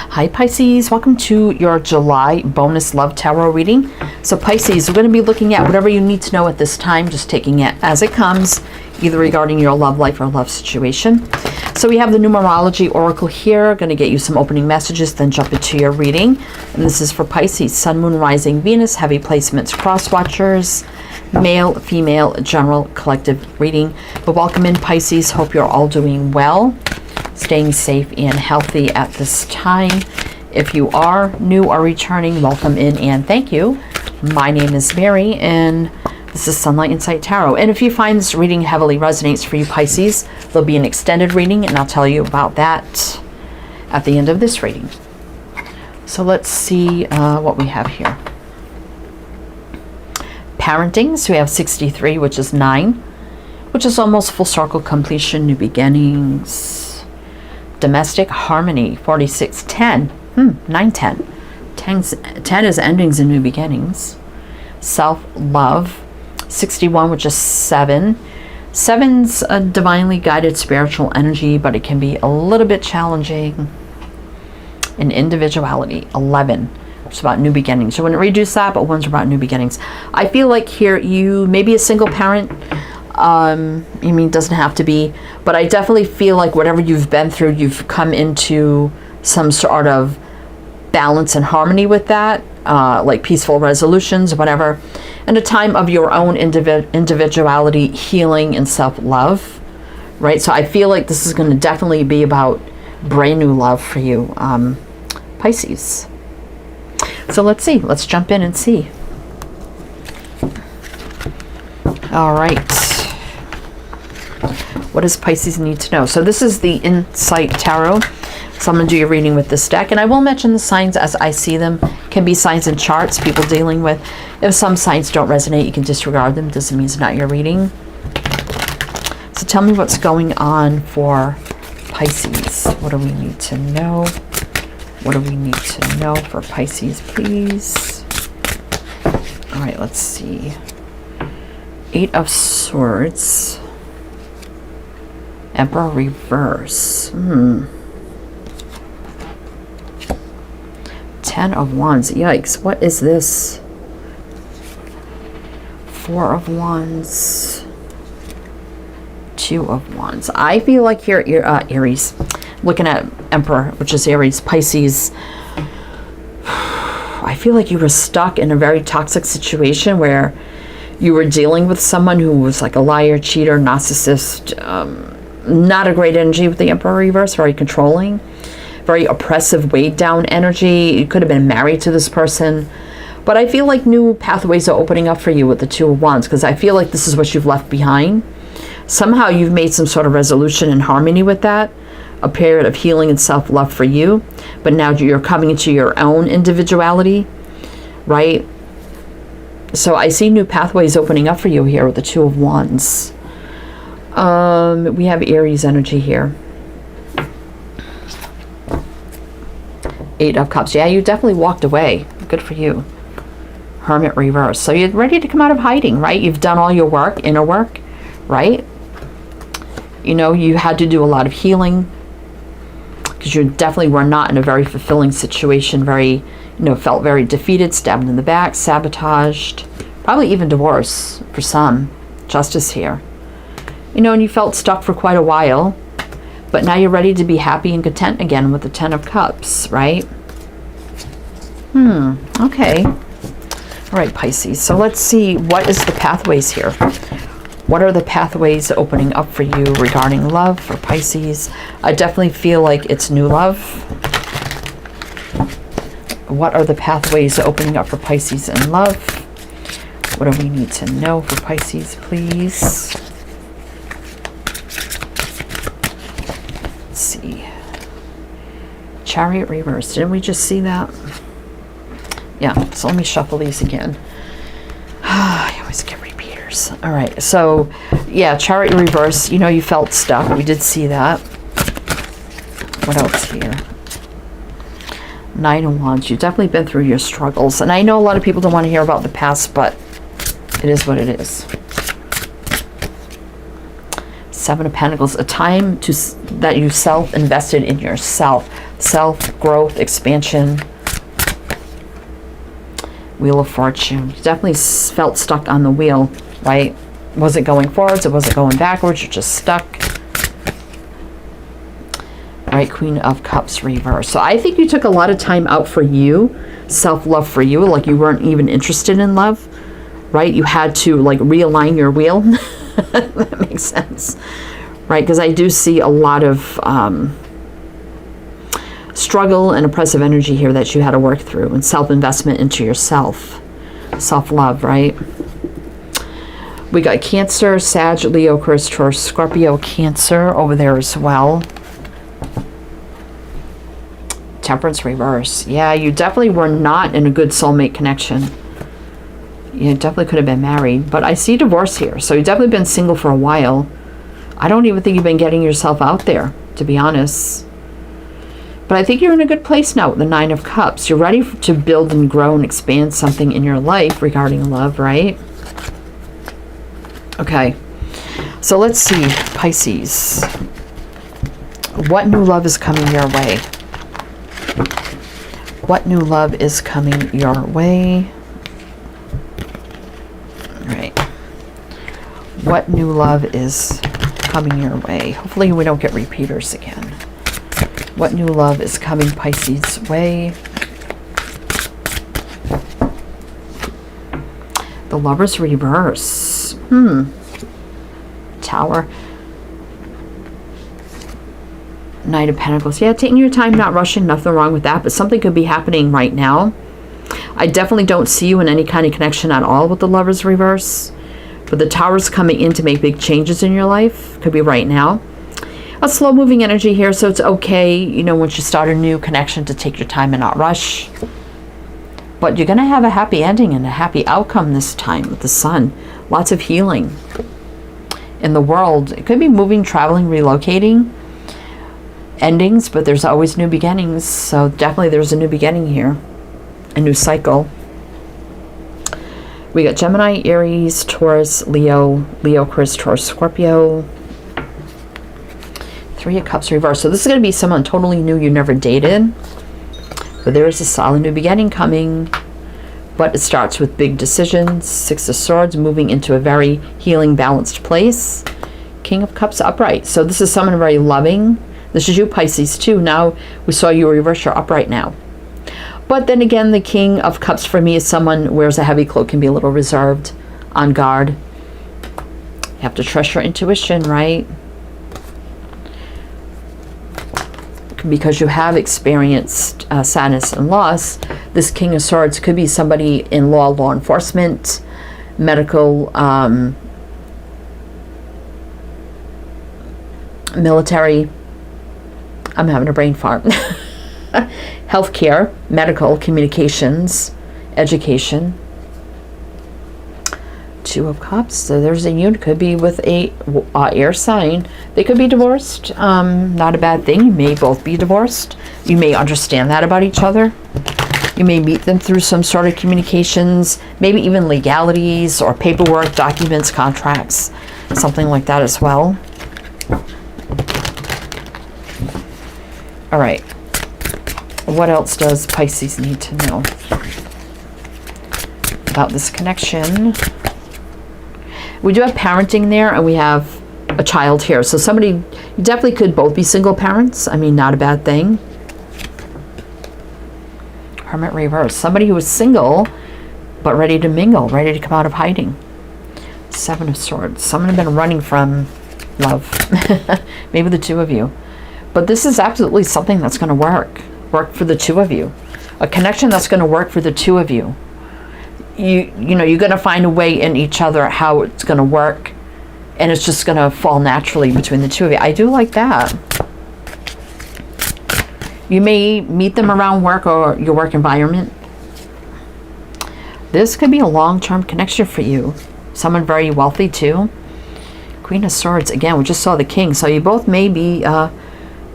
Hi Pisces, welcome to your July bonus love tarot reading. So Pisces, we're going to be looking at whatever you need to know at this time, just taking it as it comes, either regarding your love life or love situation. So we have the Numerology Oracle here, going to get you some opening messages, then jump into your reading. And this is for Pisces, Sun, Moon, Rising, Venus, heavy placements, cross watchers, male, female, general, collective reading. But welcome in Pisces, hope you're all doing well, staying safe and healthy at this time. If you are new or returning, welcome in and thank you. My name is Mary and this is Sunlight Insight Tarot. And if you find this reading heavily resonates for you Pisces, there'll be an extended reading and I'll tell you about that at the end of this reading. So let's see what we have here. Parenting, so we have 63, which is 9, which is almost full circle completion, new beginnings. Domestic harmony, 46, 10, 9, 10. 10 is endings and new beginnings. Self-love, 61, which is 7. 7's a divinely guided spiritual energy, but it can be a little bit challenging. And individuality, 11. It's about new beginnings. So I wouldn't reduce that, but one's about new beginnings. I feel like here you may be a single parent. I mean, it doesn't have to be, but I definitely feel like whatever you've been through, you've come into some sort of balance and harmony with that, like peaceful resolutions, whatever, and a time of your own individuality, healing, and self-love, right? So I feel like this is going to definitely be about brand new love for you, Pisces. So let's see. Let's jump in and see. All right. What does Pisces need to know? So this is the Insight Tarot. So I'm going to do your reading with this deck. And I will mention the signs as I see them. Can be signs and charts people dealing with. If some signs don't resonate, you can disregard them. Doesn't mean it's not your reading. So tell me what's going on for Pisces. What do we need to know? What do we need to know for Pisces, please? All right, let's see. 8 of Swords. Emperor reverse. 10 of Wands. Yikes, what is this? 4 of Wands. 2 of Wands. I feel like here, Aries, looking at Emperor, which is Aries, Pisces, I feel like you were stuck in a very toxic situation where you were dealing with someone who was like a liar, cheater, narcissist, not a great energy with the Emperor reverse, very controlling, very oppressive, weighed down energy. You could have been married to this person. But I feel like new pathways are opening up for you with the 2 of Wands, because I feel like this is what you've left behind. Somehow you've made some sort of resolution and harmony with that, a period of healing and self-love for you. But now you're coming into your own individuality, right? So I see new pathways opening up for you here with the 2 of Wands. We have Aries energy here. 8 of Cups. Yeah, you definitely walked away. Good for you. Hermit reverse. So you're ready to come out of hiding, right? You've done all your work, inner work, right? You know, you had to do a lot of healing because you definitely were not in a very fulfilling situation. Very, felt very defeated, stabbed in the back, sabotaged, probably even divorce for some. Justice here. And you felt stuck for quite a while, but now you're ready to be happy and content again with the 10 of Cups, right? Okay. All right, Pisces. So let's see, what is the pathways here? What are the pathways opening up for you regarding love for Pisces? I definitely feel like it's new love. What are the pathways opening up for Pisces in love? What do we need to know for Pisces, please? Let's see. Chariot reverse. Didn't we just see that? Yeah, so let me shuffle these again. I always get repeaters. All right, so yeah, Chariot reverse. You felt stuck. We did see that. What else here? 9 of Wands. You've definitely been through your struggles. And I know a lot of people don't want to hear about the past, but it is what it is. 7 of Pentacles. A time that you self-invested in yourself. self, growth, expansion. Wheel of Fortune. You definitely felt stuck on the wheel, right? Wasn't going forwards, it wasn't going backwards, you're just stuck. Right, Queen of Cups reverse. So I think you took a lot of time out for you, self-love for you, like you weren't even interested in love, right? You had to like realign your wheel. That makes sense, right? Because I do see a lot of struggle and oppressive energy here that you had to work through, and self-investment into yourself, self-love, right? We got Cancer, Sag, Leo, Aquarius, Taurus, Scorpio, Cancer over there as well. Temperance reverse. Yeah, you definitely were not in a good soulmate connection. You definitely could have been married, but I see divorce here. So you've definitely been single for a while. I don't even think you've been getting yourself out there, to be honest. But I think you're in a good place now with the Nine of Cups. You're ready to build and grow and expand something in your life regarding love, right? Okay. So let's see, Pisces. What new love is coming your way? What new love is coming your way? All right. What new love is coming your way? Hopefully we don't get repeaters again. What new love is coming Pisces' way? The Lover's reverse. Tower. Knight of Pentacles. Yeah, taking your time, not rushing, nothing wrong with that, but something could be happening right now. I definitely don't see you in any kind of connection at all with the Lover's reverse, but the Tower's coming in to make big changes in your life. Could be right now. A slow moving energy here, so it's okay, you know, once you start a new connection, to take your time and not rush. But you're going to have a happy ending and a happy outcome this time with the Sun. Lots of healing in the world. It could be moving, traveling, relocating. Endings, but there's always new beginnings. So definitely there's a new beginning here. A new cycle. We got Gemini, Aries, Taurus, Leo, Aquarius, Taurus, Scorpio. Three of Cups reverse. So this is going to be someone totally new you never dated. But there is a solid new beginning coming. But it starts with big decisions. Six of Swords, moving into a very healing, balanced place. King of Cups upright. So this is someone very loving. This is you, Pisces, too. Now we saw you reverse, you're upright now. But then again, the King of Cups for me is someone who wears a heavy cloak, can be a little reserved, on guard. You have to trust your intuition, right? Because you have experienced sadness and loss. This King of Swords could be somebody in law enforcement, medical, military. I'm having a brain fart. Healthcare, medical, communications, education. Two of Cups. So there's a union. Could be with a air sign. They could be divorced. Not a bad thing. You may both be divorced. You may understand that about each other. You may meet them through some sort of communications, maybe even legalities or paperwork, documents, contracts, something like that as well. All right. What else does Pisces need to know about this connection? We do have parenting there, and we have a child here. So somebody, you definitely could both be single parents. I mean, not a bad thing. Hermit reverse. Somebody who is single, but ready to mingle, ready to come out of hiding. Seven of Swords. Someone has been running from love. Maybe the two of you. But this is absolutely something that's going to work for the two of you. A connection that's going to work for the two of you. You know, you're going to find a way in each other how it's going to work, and it's just going to fall naturally between the two of you. I do like that. You may meet them around work or your work environment. This could be a long-term connection for you. Someone very wealthy too. Queen of Swords. Again, we just saw the King. So you both may be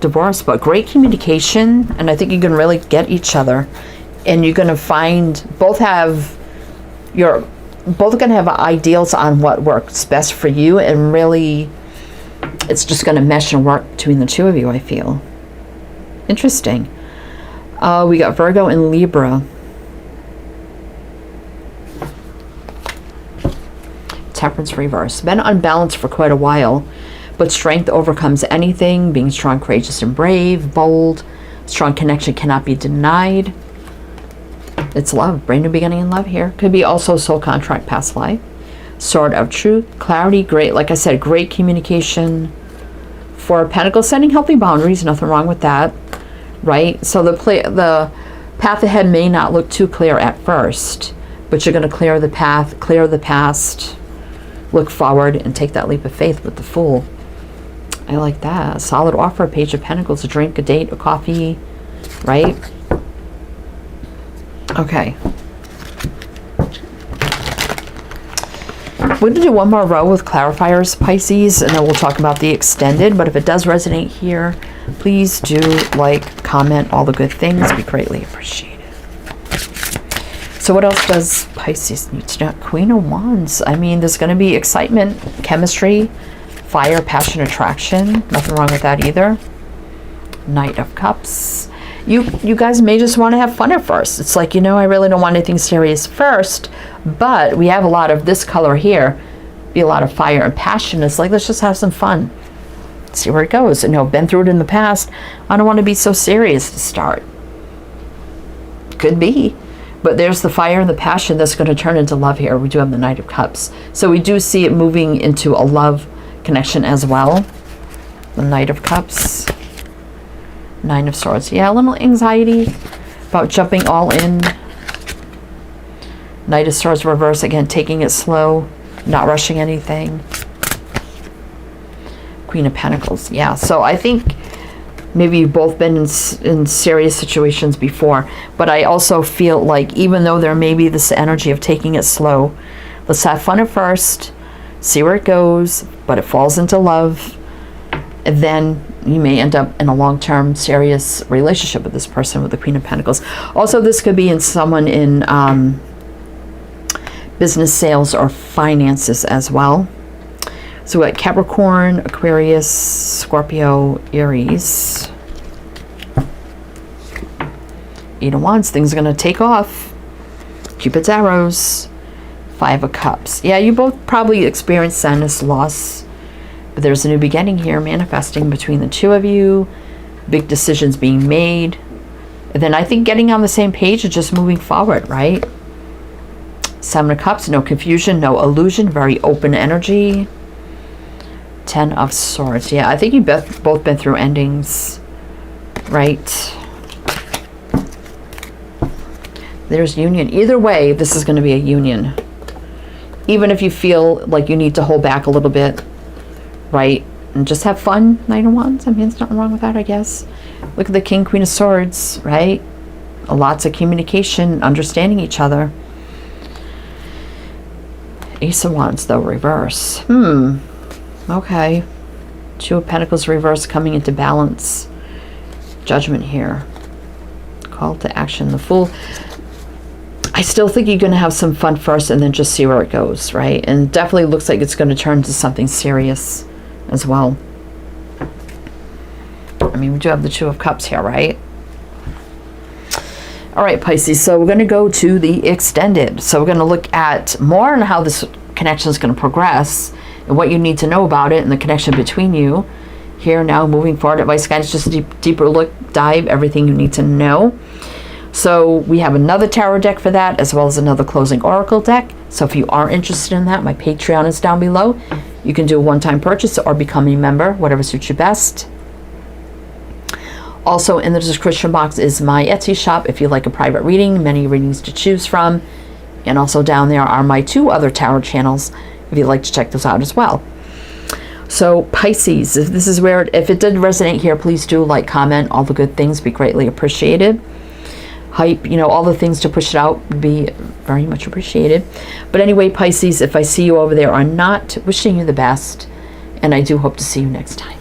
divorced, but great communication, and I think you can really get each other. And you're going to find both going to have ideals on what works best for you, and really it's just going to mesh and work between the two of you, I feel. Interesting. We got Virgo and Libra. Temperance reverse. Been unbalanced for quite a while, but strength overcomes anything. Being strong, courageous, and brave. Bold. Strong connection cannot be denied. It's love. Brand new beginning in love here. Could be also soul contract, past life. Sword of truth. Clarity. Great. Like I said, great communication. Four of Pentacles. Setting healthy boundaries. Nothing wrong with that. Right? So the path ahead may not look too clear at first, but you're going to clear the path, clear the past, look forward, and take that leap of faith with the Fool. I like that. A solid offer, Page of Pentacles, a drink, a date, a coffee, right? Okay. We're going to do one more row with clarifiers, Pisces, and then we'll talk about the extended. But if it does resonate here, please do like, comment, all the good things. Be greatly appreciated. So what else does Pisces need to know? Queen of Wands. I mean, there's going to be excitement, chemistry, fire, passion, attraction. Nothing wrong with that either. Knight of Cups. You guys may just want to have fun at first. It's like, you know, I really don't want anything serious first, but we have a lot of this color here. Be a lot of fire and passion. It's like, let's just have some fun. See where it goes. You know, been through it in the past. I don't want to be so serious to start. Could be. But there's the fire and the passion that's going to turn into love here. We do have the Knight of Cups. So we do see it moving into a love connection as well. The Knight of Cups. Nine of Swords. Yeah, a little anxiety about jumping all in. Knight of Swords reverse. Again, taking it slow. Not rushing anything. Queen of Pentacles. Yeah, so I think maybe you've both been in serious situations before, but I also feel like even though there may be this energy of taking it slow, let's have fun at first, see where it goes, but it falls into love, and then you may end up in a long-term serious relationship with this person with the Queen of Pentacles. Also, this could be in someone in business, sales, or finances as well. So we got Capricorn, Aquarius, Scorpio, Aries. Eight of Wands, things are going to take off. Cupid's arrows. Five of Cups. Yeah, you both probably experienced sadness, loss, but there's a new beginning here manifesting between the two of you. Big decisions being made. And then I think getting on the same page and just moving forward, right? Seven of Cups, no confusion, no illusion, very open energy. Ten of Swords. Yeah, I think you've both been through endings, right? There's union. Either way, this is going to be a union. Even if you feel like you need to hold back a little bit, right? And just have fun, Knight of Wands. I mean, there's nothing wrong with that, I guess. Look at the King, Queen of Swords, right? Lots of communication, understanding each other. Ace of Wands, though, reverse. Okay. Two of Pentacles reverse coming into balance. Judgment here. Call to action. The Fool. I still think you're going to have some fun first and then just see where it goes, right? And it definitely looks like it's going to turn into something serious as well. I mean, we do have the Two of Cups here, right? All right, Pisces. So we're going to go to the extended. So we're going to look at more on how this connection is going to progress and what you need to know about it and the connection between you. Here now, moving forward, advice, guidance, just a deeper look, dive, everything you need to know. So we have another tarot deck for that, as well as another closing oracle deck. So if you are interested in that, my Patreon is down below. You can do a one-time purchase or become a member, whatever suits you best. Also in the description box is my Etsy shop if you like a private reading, many readings to choose from. And also down there are my two other tarot channels if you'd like to check those out as well. So Pisces, if this is where, if it did resonate here, please do like, comment, all the good things, be greatly appreciated. Hype, you know, all the things to push it out would be very much appreciated. But anyway, Pisces, if I see you over there, I'm not wishing you the best, and I do hope to see you next time.